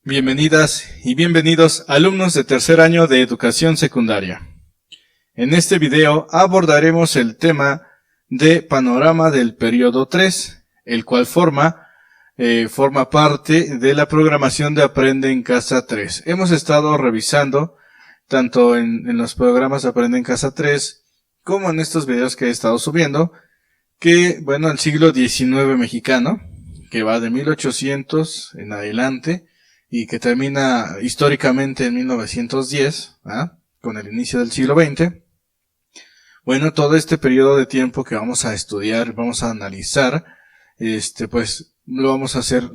Bienvenidas y bienvenidos alumnos de tercer año de educación secundaria. En este video abordaremos el tema de panorama del periodo 3, el cual forma parte de la programación de Aprende en Casa 3. Hemos estado revisando tanto en los programas Aprende en Casa 3 como en estos videos que he estado subiendo, que el siglo XIX mexicano, que va de 1800 en adelante, y que termina históricamente en 1910, con el inicio del siglo XX. Todo este periodo de tiempo que vamos a estudiar, vamos a analizar, lo vamos a hacer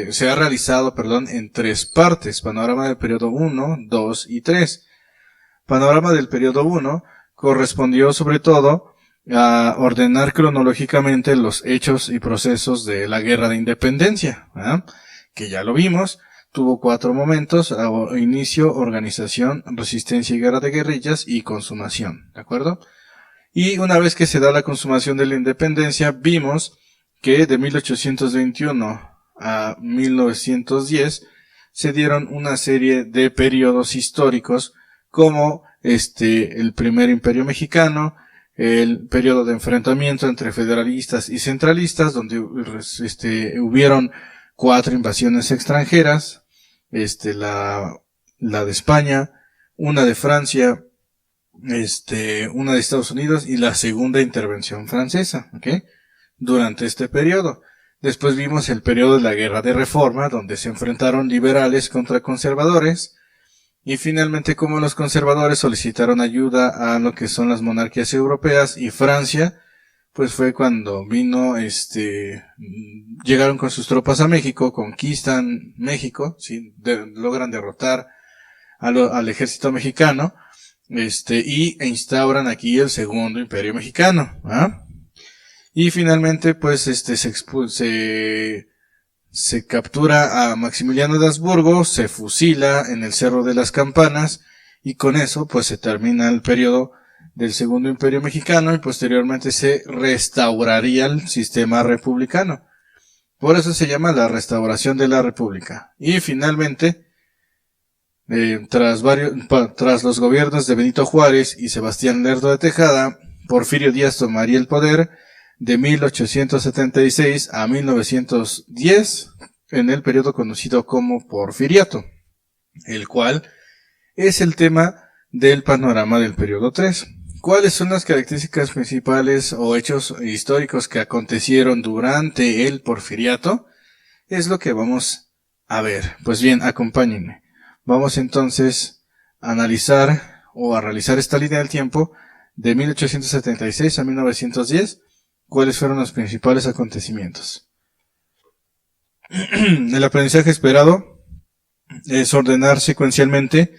se ha realizado, en tres partes: panorama del periodo 1, 2 y 3. Panorama del periodo 1 correspondió sobre todo a ordenar cronológicamente los hechos y procesos de la Guerra de Independencia, que ya lo vimos. Tuvo 4 momentos: inicio, organización, resistencia y guerra de guerrillas, y consumación, ¿de acuerdo? Y una vez que se da la consumación de la independencia, vimos que de 1821 a 1910 se dieron una serie de periodos históricos, como el primer imperio mexicano, el periodo de enfrentamiento entre federalistas y centralistas, donde hubieron 4 invasiones extranjeras, la de España, una de Francia, una de Estados Unidos y la segunda intervención francesa, durante este periodo. Después vimos el periodo de la Guerra de Reforma, donde se enfrentaron liberales contra conservadores, y finalmente como los conservadores solicitaron ayuda a lo que son las monarquías europeas y Francia, pues fue cuando llegaron con sus tropas a México, conquistan México, logran derrotar al ejército mexicano, e instauran aquí el segundo imperio mexicano, y finalmente se captura a Maximiliano de Habsburgo, se fusila en el Cerro de las Campanas, y con eso se termina el periodo del segundo imperio mexicano, y posteriormente se restauraría el sistema republicano. Por eso se llama la restauración de la república. Y finalmente, tras los gobiernos de Benito Juárez y Sebastián Lerdo de Tejada, Porfirio Díaz tomaría el poder de 1876 a 1910 en el periodo conocido como Porfiriato, el cual es el tema del panorama del periodo 3. ¿Cuáles son las características principales o hechos históricos que acontecieron durante el Porfiriato? Es lo que vamos a ver. Pues bien, acompáñenme. Vamos entonces a analizar o a realizar esta línea del tiempo de 1876 a 1910. ¿Cuáles fueron los principales acontecimientos? El aprendizaje esperado es ordenar secuencialmente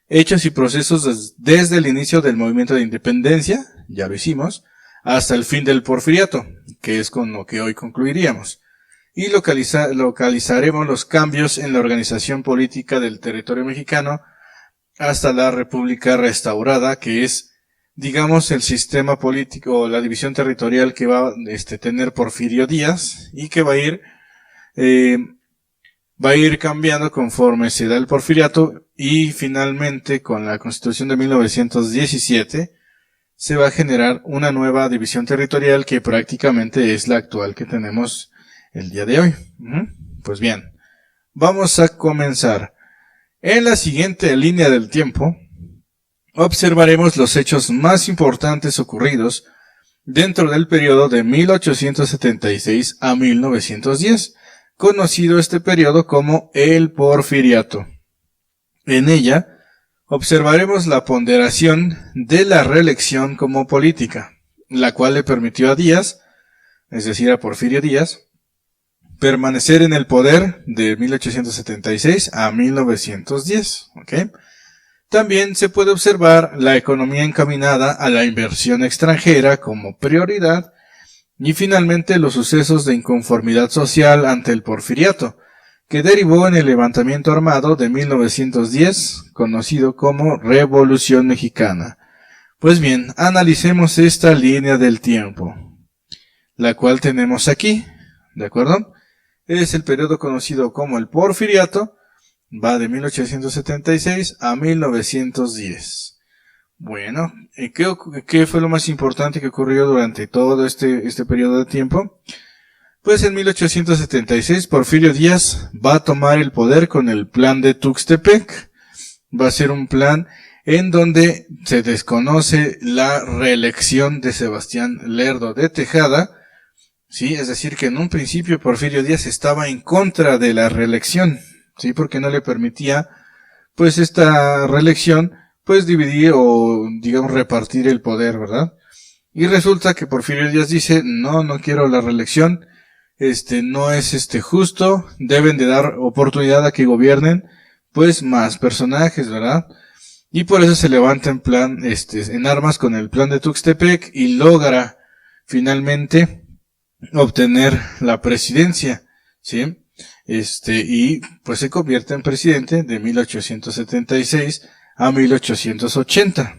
hechos y procesos desde el inicio del movimiento de independencia, ya lo hicimos, hasta el fin del Porfiriato, que es con lo que hoy concluiríamos. Y localizaremos los cambios en la organización política del territorio mexicano hasta la República restaurada, que es, digamos, el sistema político o la división territorial que va a tener Porfirio Díaz, y que va a ir cambiando conforme se da el Porfiriato, y finalmente con la Constitución de 1917 se va a generar una nueva división territorial que prácticamente es la actual que tenemos el día de hoy. Pues bien, vamos a comenzar. En la siguiente línea del tiempo observaremos los hechos más importantes ocurridos dentro del periodo de 1876 a 1910, conocido este periodo como el Porfiriato. En ella observaremos la ponderación de la reelección como política, la cual le permitió a Díaz, es decir, a Porfirio Díaz, permanecer en el poder de 1876 a 1910. También se puede observar la economía encaminada a la inversión extranjera como prioridad, y finalmente los sucesos de inconformidad social ante el Porfiriato, que derivó en el levantamiento armado de 1910, conocido como Revolución Mexicana. Pues bien, analicemos esta línea del tiempo, la cual tenemos aquí, ¿de acuerdo? es el periodo conocido como el Porfiriato, va de 1876 a 1910. Bueno, ¿qué fue lo más importante que ocurrió durante todo este periodo de tiempo? Pues en 1876 Porfirio Díaz va a tomar el poder con el plan de Tuxtepec. Va a ser un plan en donde se desconoce la reelección de Sebastián Lerdo de Tejada, sí, es decir que en un principio Porfirio Díaz estaba en contra de la reelección, sí, porque no le permitía, pues esta reelección, pues dividir o digamos repartir el poder, ¿verdad? Y resulta que Porfirio Díaz dice, no quiero la reelección, no es justo, deben de dar oportunidad a que gobiernen, pues más personajes, ¿verdad? Y por eso se levanta en plan, en armas con el plan de Tuxtepec y logra finalmente obtener la presidencia, ¿sí? Y pues se convierte en presidente de 1876 a 1880.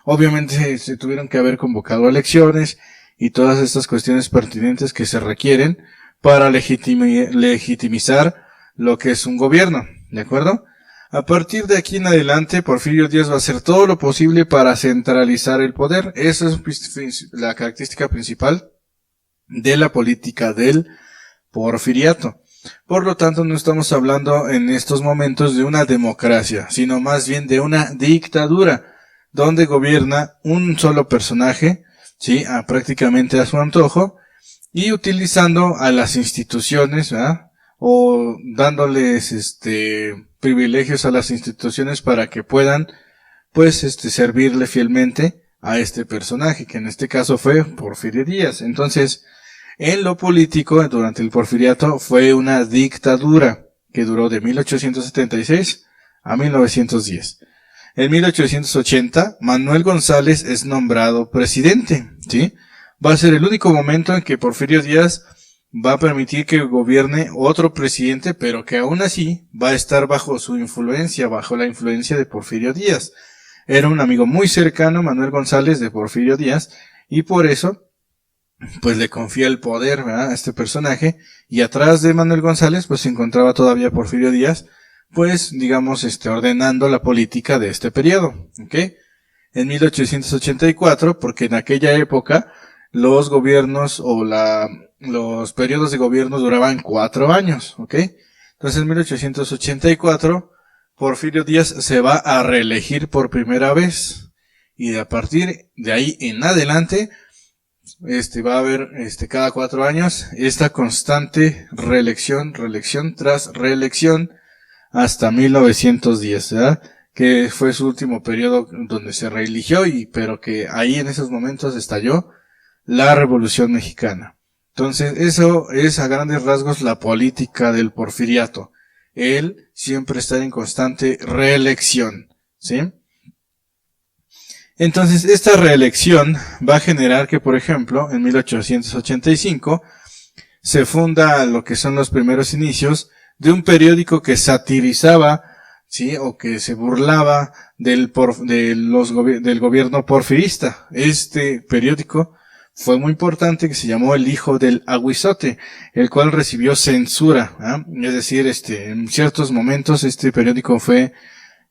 Obviamente se tuvieron que haber convocado elecciones y todas estas cuestiones pertinentes que se requieren para legitimizar lo que es un gobierno, ¿de acuerdo? A partir de aquí en adelante, Porfirio Díaz va a hacer todo lo posible para centralizar el poder. Esa es la característica principal de la política del Porfiriato. Por lo tanto, no estamos hablando en estos momentos de una democracia, sino más bien de una dictadura, donde gobierna un solo personaje, sí, prácticamente a su antojo, y utilizando a las instituciones, ¿verdad? O dándoles privilegios a las instituciones para que puedan pues servirle fielmente a este personaje, que en este caso fue Porfirio Díaz. Entonces, en lo político, durante el Porfiriato, fue una dictadura que duró de 1876 a 1910. En 1880, Manuel González es nombrado presidente, ¿sí? Va a ser el único momento en que Porfirio Díaz va a permitir que gobierne otro presidente, pero que aún así va a estar bajo su influencia, bajo la influencia de Porfirio Díaz. Era un amigo muy cercano, Manuel González, de Porfirio Díaz, y por eso pues le confía el poder, ¿verdad?, a este personaje, y atrás de Manuel González pues se encontraba todavía Porfirio Díaz, pues digamos ordenando la política de este periodo, ¿ok? En 1884, porque en aquella época los gobiernos o los periodos de gobierno duraban 4 años, ¿ok? Entonces en 1884 Porfirio Díaz se va a reelegir por primera vez, y a partir de ahí en adelante va a haber cada 4 años esta constante reelección tras reelección hasta 1910, ¿verdad? Que fue su último periodo donde se reeligió, pero que ahí en esos momentos estalló la Revolución Mexicana. Entonces, eso es a grandes rasgos la política del Porfiriato. Él siempre está en constante reelección, ¿sí? Entonces, esta reelección va a generar que, por ejemplo, en 1885 se funda lo que son los primeros inicios de un periódico que satirizaba, ¿sí?, o que se burlaba del gobierno porfirista. Este periódico fue muy importante, que se llamó El Hijo del Aguizote, el cual recibió censura, es decir, en ciertos momentos este periódico fue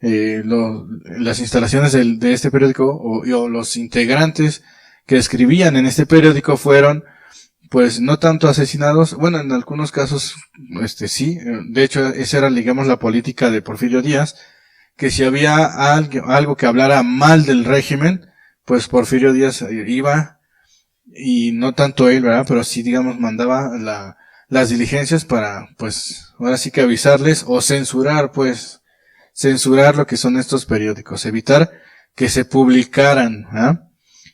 las instalaciones de este periódico o los integrantes que escribían en este periódico fueron pues no tanto asesinados, bueno, en algunos casos sí, de hecho esa era, digamos, la política de Porfirio Díaz, que si había algo que hablara mal del régimen, pues Porfirio Díaz iba, y no tanto él, ¿verdad?, pero sí, digamos, mandaba las diligencias para, pues, ahora sí que avisarles o censurar lo que son estos periódicos, evitar que se publicaran,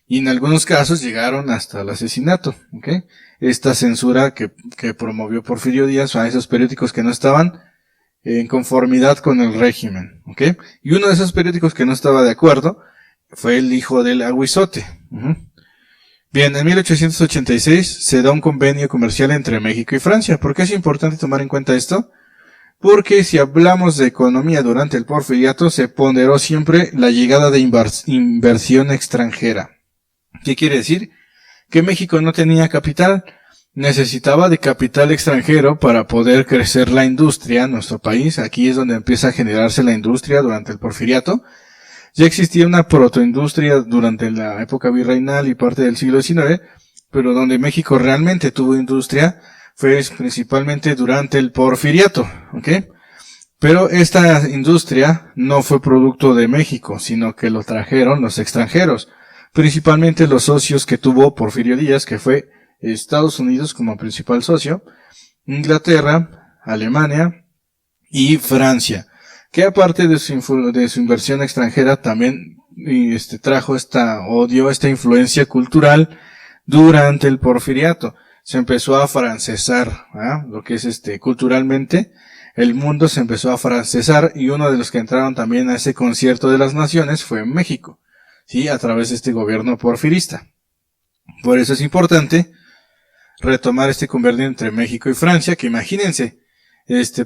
y en algunos casos llegaron hasta el asesinato, ¿ok? Esta censura que promovió Porfirio Díaz a esos periódicos que no estaban en conformidad con el régimen, ¿ok? Y uno de esos periódicos que no estaba de acuerdo fue El Hijo del Aguizote. Bien, en 1886 se da un convenio comercial entre México y Francia. ¿Por qué es importante tomar en cuenta esto? Porque si hablamos de economía durante el Porfiriato, se ponderó siempre la llegada de inversión extranjera. ¿Qué quiere decir? Que México no tenía capital, necesitaba de capital extranjero para poder crecer la industria en nuestro país. Aquí es donde empieza a generarse la industria durante el Porfiriato. Ya existía una protoindustria durante la época virreinal y parte del siglo XIX, pero donde México realmente tuvo industria fue principalmente durante el Porfiriato, ¿ok? Pero esta industria no fue producto de México, sino que lo trajeron los extranjeros, principalmente los socios que tuvo Porfirio Díaz, que fue Estados Unidos como principal socio, Inglaterra, Alemania y Francia, que aparte de su inversión extranjera también trajo esta influencia cultural durante el Porfiriato. Se empezó a francesar, lo que es culturalmente, el mundo se empezó a francesar, y uno de los que entraron también a ese concierto de las naciones fue México, ¿sí? A través de este gobierno porfirista. Por eso es importante retomar este convenio entre México y Francia, que imagínense,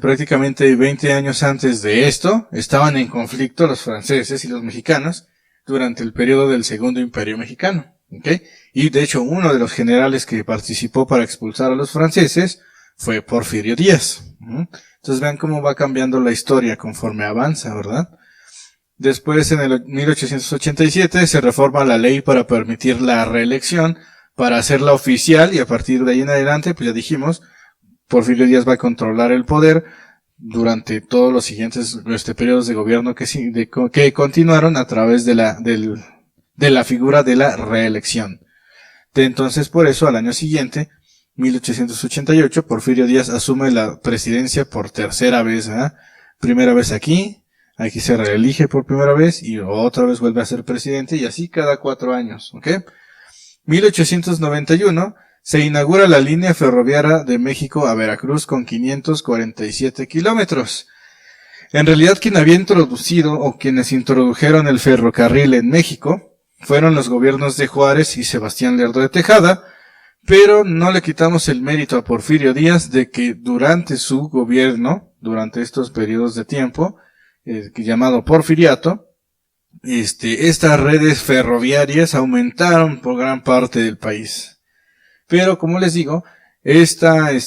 prácticamente 20 años antes de esto, estaban en conflicto los franceses y los mexicanos durante el periodo del Segundo Imperio Mexicano, ¿ok? Y de hecho uno de los generales que participó para expulsar a los franceses fue Porfirio Díaz. Entonces vean cómo va cambiando la historia conforme avanza, ¿verdad? Después, en el 1887, se reforma la ley para permitir la reelección, para hacerla oficial, y a partir de ahí en adelante, pues ya dijimos, Porfirio Díaz va a controlar el poder durante todos los siguientes periodos de gobierno que continuaron a través de la figura de la reelección. Entonces, por eso, al año siguiente, 1888, Porfirio Díaz asume la presidencia por tercera vez, primera vez aquí se reelige por primera vez y otra vez vuelve a ser presidente, y así cada 4 años, ¿ok? 1891 se inaugura la línea ferroviaria de México a Veracruz con 547 kilómetros. En realidad, quien había introducido o quienes introdujeron el ferrocarril en México fueron los gobiernos de Juárez y Sebastián Lerdo de Tejada, pero no le quitamos el mérito a Porfirio Díaz de que durante su gobierno, durante estos periodos de tiempo, llamado Porfiriato, estas redes ferroviarias aumentaron por gran parte del país. Pero como les digo, este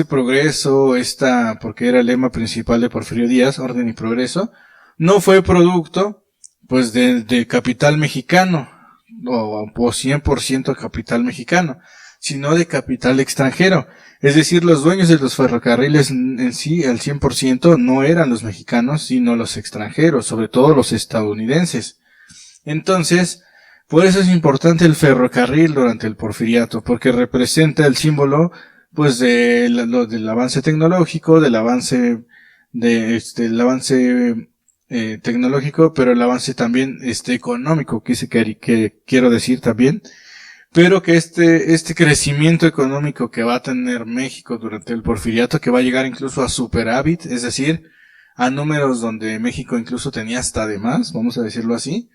progreso, porque era el lema principal de Porfirio Díaz, orden y progreso, no fue producto, pues, de capital mexicano, o 100% capital mexicano, sino de capital extranjero. Es decir, los dueños de los ferrocarriles en sí, al 100%, no eran los mexicanos, sino los extranjeros, sobre todo los estadounidenses. Entonces, por eso es importante el ferrocarril durante el Porfiriato, porque representa el símbolo, pues, del avance tecnológico, del avance tecnológico, pero el avance también económico, que quiero decir también, pero que este crecimiento económico que va a tener México durante el Porfiriato, que va a llegar incluso a superávit, es decir, a números donde México incluso tenía hasta de más, vamos a decirlo así.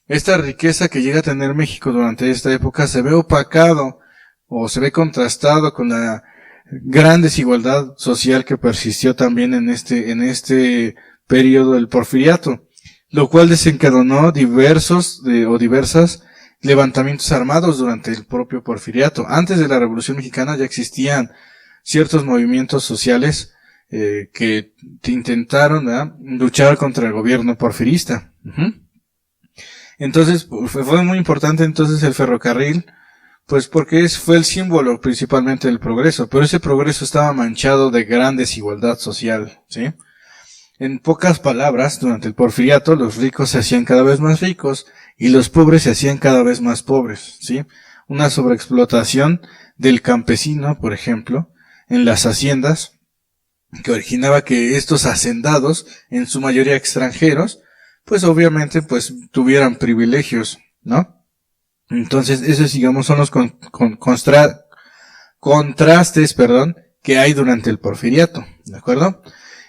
Esta riqueza que llega a tener México durante esta época se ve opacado o se ve contrastado con la gran desigualdad social que persistió también en este periodo del Porfiriato, lo cual desencadenó diversas levantamientos armados durante el propio Porfiriato. Antes de la Revolución Mexicana ya existían ciertos movimientos sociales que intentaron luchar contra el gobierno porfirista. Entonces fue muy importante entonces el ferrocarril, pues porque fue el símbolo principalmente del progreso, pero ese progreso estaba manchado de gran desigualdad social, ¿sí? En pocas palabras, durante el Porfiriato, los ricos se hacían cada vez más ricos y los pobres se hacían cada vez más pobres, ¿sí? Una sobreexplotación del campesino, por ejemplo, en las haciendas, que originaba que estos hacendados, en su mayoría extranjeros, pues obviamente, pues, tuvieran privilegios, ¿no? Entonces, esos, digamos, son los contrastes, que hay durante el Porfiriato, ¿de acuerdo?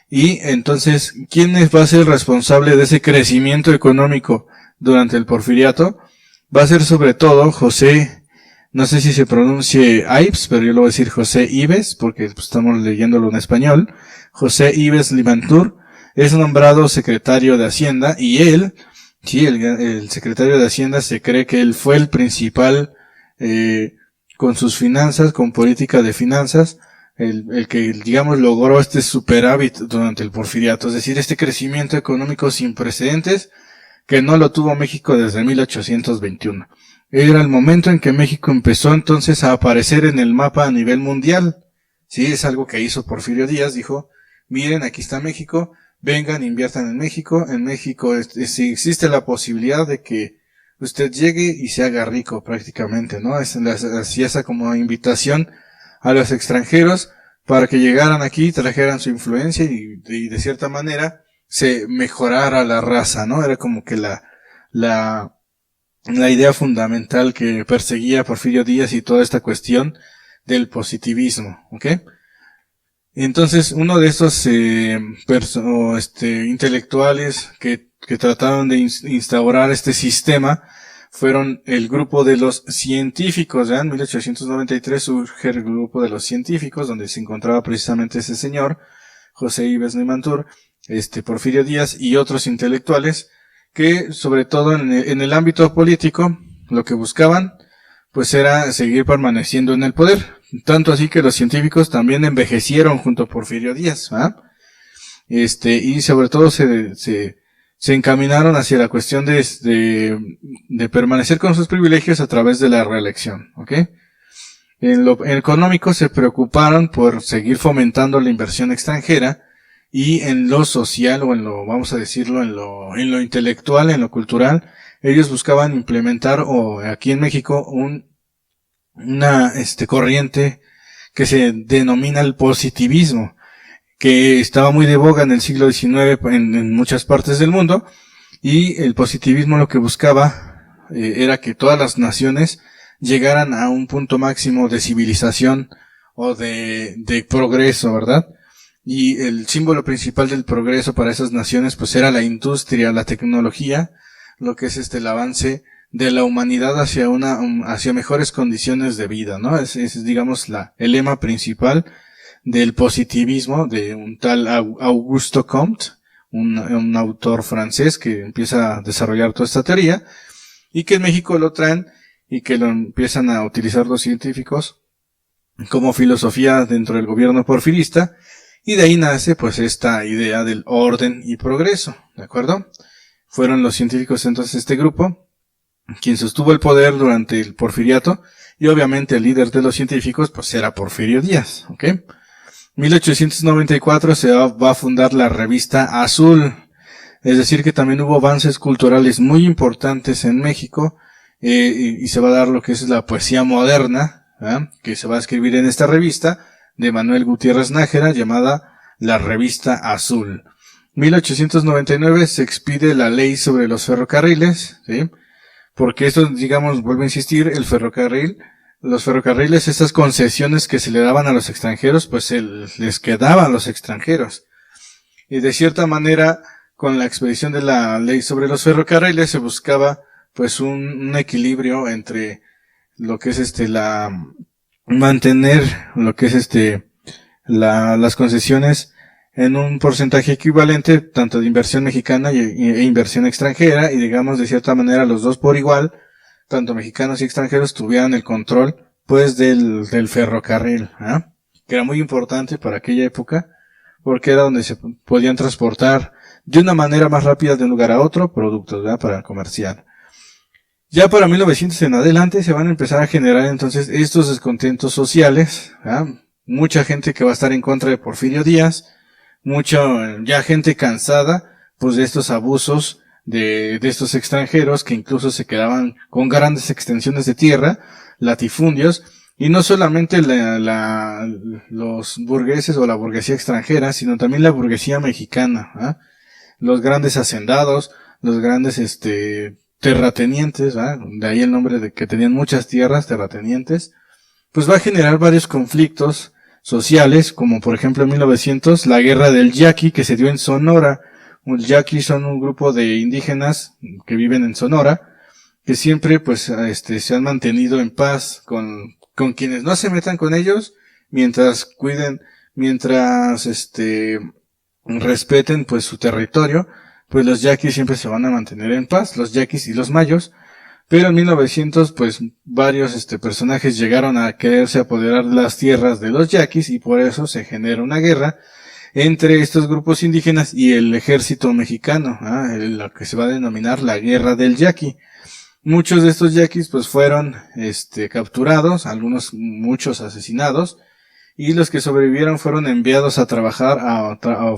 Y entonces, ¿quién va a ser responsable de ese crecimiento económico durante el Porfiriato? Va a ser sobre todo José, no sé si se pronuncie Ives, pero yo lo voy a decir José Ives, porque pues, estamos leyéndolo en español. José Ives Limantur es nombrado secretario de Hacienda, y él, sí, el secretario de Hacienda, se cree que él fue el principal con sus finanzas, con política de finanzas, el que, digamos, logró este superávit durante el porfiriato, es decir, este crecimiento económico sin precedentes que no lo tuvo México desde 1821. Era el momento en que México empezó entonces a aparecer en el mapa a nivel mundial. Sí, es algo que hizo Porfirio Díaz, dijo, miren, aquí está México, vengan, inviertan en México si existe la posibilidad de que usted llegue y se haga rico prácticamente, ¿no? Hacía esa como invitación a los extranjeros para que llegaran aquí, trajeran su influencia y de cierta manera se mejorara la raza, ¿no? Era como que la idea fundamental que perseguía Porfirio Díaz y toda esta cuestión del positivismo, ¿ok? Entonces, uno de estos intelectuales que trataron de instaurar este sistema fueron el grupo de los científicos, ¿ya? En 1893 surge el grupo de los científicos, donde se encontraba precisamente ese señor, José Ives Nemantur, Porfirio Díaz y otros intelectuales que, sobre todo en el ámbito político, lo que buscaban pues era seguir permaneciendo en el poder. Tanto así que los científicos también envejecieron junto a Porfirio Díaz, ¿ah? Y sobre todo se encaminaron hacia la cuestión de permanecer con sus privilegios a través de la reelección, ¿ok? En lo económico se preocuparon por seguir fomentando la inversión extranjera y en lo social o en lo, vamos a decirlo, en lo intelectual, en lo cultural, ellos buscaban implementar aquí en México una corriente que se denomina el positivismo, que estaba muy de boga en el siglo XIX en muchas partes del mundo, y el positivismo lo que buscaba era que todas las naciones llegaran a un punto máximo de civilización o de progreso, ¿verdad? Y el símbolo principal del progreso para esas naciones pues era la industria, la tecnología, lo que es el avance de la humanidad hacia mejores condiciones de vida, ¿no? Es digamos el lema principal del positivismo de un tal Auguste Comte, un autor francés que empieza a desarrollar toda esta teoría y que en México lo traen y que lo empiezan a utilizar los científicos como filosofía dentro del gobierno porfirista, y de ahí nace pues esta idea del orden y progreso, ¿de acuerdo? Fueron los científicos entonces este grupo quien sostuvo el poder durante el porfiriato, y obviamente el líder de los científicos pues era Porfirio Díaz, ¿ok? 1894 se va a fundar la revista Azul, es decir que también hubo avances culturales muy importantes en México, y se va a dar lo que es la poesía moderna, ¿eh? Que se va a escribir en esta revista de Manuel Gutiérrez Nájera llamada la Revista Azul. 1899 se expide la ley sobre los ferrocarriles, ¿sí? Porque esto, digamos, vuelvo a insistir, los ferrocarriles, estas concesiones que se le daban a los extranjeros, pues les quedaban a los extranjeros. Y de cierta manera, con la expedición de la ley sobre los ferrocarriles, se buscaba, pues, un equilibrio entre lo que es mantener lo que es las concesiones en un porcentaje equivalente, tanto de inversión mexicana e inversión extranjera, y digamos de cierta manera los dos por igual, tanto mexicanos y extranjeros tuvieran el control pues del ferrocarril, ¿eh? Que era muy importante para aquella época, porque era donde se podían transportar de una manera más rápida de un lugar a otro productos, ¿verdad? Para el comercial. Ya para 1900 en adelante se van a empezar a generar entonces estos descontentos sociales, ¿verdad? Mucha gente que va a estar en contra de Porfirio Díaz, ya gente cansada pues de estos abusos de estos extranjeros que incluso se quedaban con grandes extensiones de tierra, latifundios, y no solamente los burgueses o la burguesía extranjera, sino también la burguesía mexicana, ¿eh? Los grandes hacendados, los grandes terratenientes, ¿eh? De ahí el nombre de que tenían muchas tierras, terratenientes, pues va a generar varios conflictos sociales, como por ejemplo en 1900 la guerra del Yaqui que se dio en Sonora. Los Yaquis son un grupo de indígenas que viven en Sonora, que siempre pues se han mantenido en paz con quienes no se metan con ellos, mientras respeten pues su territorio, pues los Yaquis siempre se van a mantener en paz. Los Yaquis y los mayos Pero en 1900, pues, varios personajes llegaron a quererse apoderar de las tierras de los yaquis y por eso se genera una guerra entre estos grupos indígenas y el ejército mexicano, lo que se va a denominar la Guerra del Yaqui. Muchos de estos yaquis, pues, fueron, capturados, muchos asesinados, y los que sobrevivieron fueron enviados a trabajar,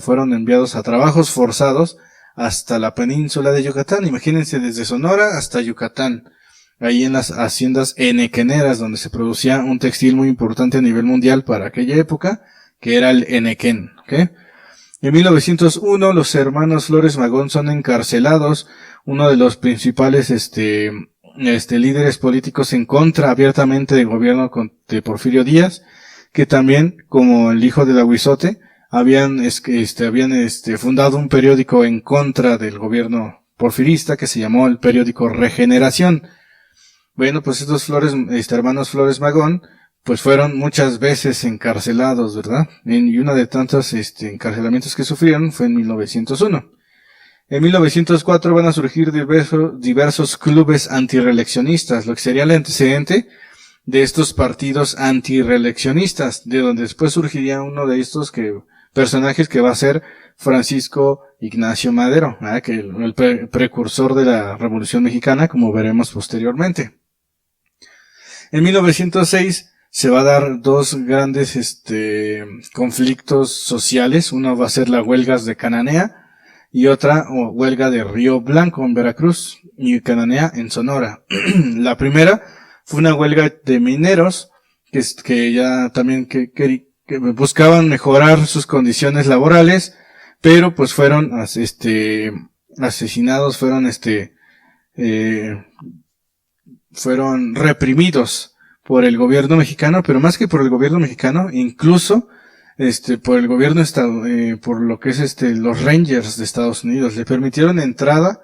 fueron enviados a trabajos forzados hasta la península de Yucatán. Imagínense, desde Sonora hasta Yucatán, ahí en las haciendas enequeneras, donde se producía un textil muy importante a nivel mundial para aquella época, que era el enequén, ¿ok? En 1901, los hermanos Flores Magón son encarcelados, uno de los principales, líderes políticos en contra abiertamente del gobierno de Porfirio Díaz, que también, como el hijo del Aguizote, habían fundado un periódico en contra del gobierno porfirista que se llamó el periódico Regeneración. Bueno, pues estos hermanos Flores Magón, pues fueron muchas veces encarcelados, ¿verdad? Y una de tantos encarcelamientos que sufrieron fue en 1901. En 1904 van a surgir diversos clubes antireeleccionistas, lo que sería el antecedente de estos partidos antireeleccionistas, de donde después surgiría uno de estos personajes que va a ser Francisco Ignacio Madero, que el precursor de la Revolución Mexicana, como veremos posteriormente. En 1906 se va a dar dos grandes conflictos sociales. Uno va a ser la huelga de Cananea y otra huelga de Río Blanco en Veracruz y Cananea en Sonora. La primera fue una huelga de mineros que ya también que buscaban mejorar sus condiciones laborales, pero pues fueron asesinados, fueron reprimidos por el gobierno mexicano, pero más que por el gobierno mexicano, incluso por el gobierno por lo que es los Rangers de Estados Unidos. Le permitieron entrada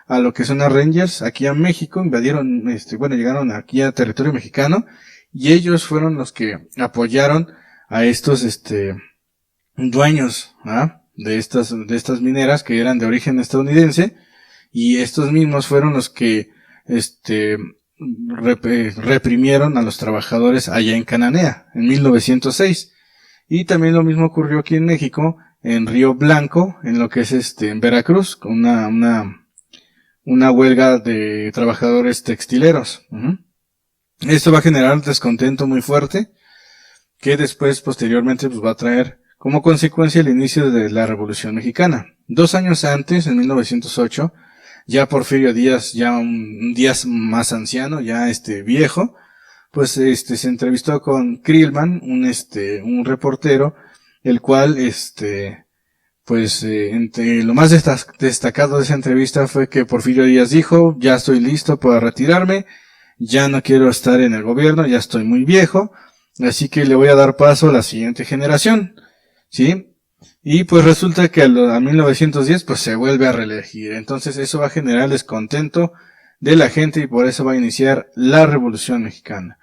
a lo que son los Rangers aquí a México, llegaron aquí a territorio mexicano, y ellos fueron los que apoyaron a estos dueños de estas mineras que eran de origen estadounidense, y estos mismos fueron los que reprimieron a los trabajadores allá en Cananea en 1906. Y también lo mismo ocurrió aquí en México, en Río Blanco, en lo que es en Veracruz, con una huelga de trabajadores textileros. Esto va a generar descontento muy fuerte, que después, posteriormente, pues va a traer como consecuencia el inicio de la Revolución Mexicana. 2 años antes, en 1908, ya Porfirio Díaz, ya un Díaz más anciano, ya viejo, pues se entrevistó con Krillman, un reportero, el cual entre lo más destacado de esa entrevista fue que Porfirio Díaz dijo: ya estoy listo para retirarme, ya no quiero estar en el gobierno, ya estoy muy viejo, así que le voy a dar paso a la siguiente generación, ¿sí? Y pues resulta que a 1910 pues se vuelve a reelegir. Entonces eso va a generar descontento de la gente y por eso va a iniciar la Revolución Mexicana.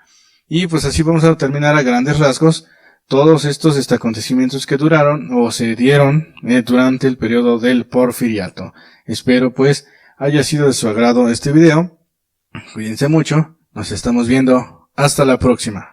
Y pues así vamos a terminar a grandes rasgos todos estos acontecimientos que duraron o se dieron durante el periodo del Porfiriato. Espero pues haya sido de su agrado este video. Cuídense mucho, nos estamos viendo, hasta la próxima.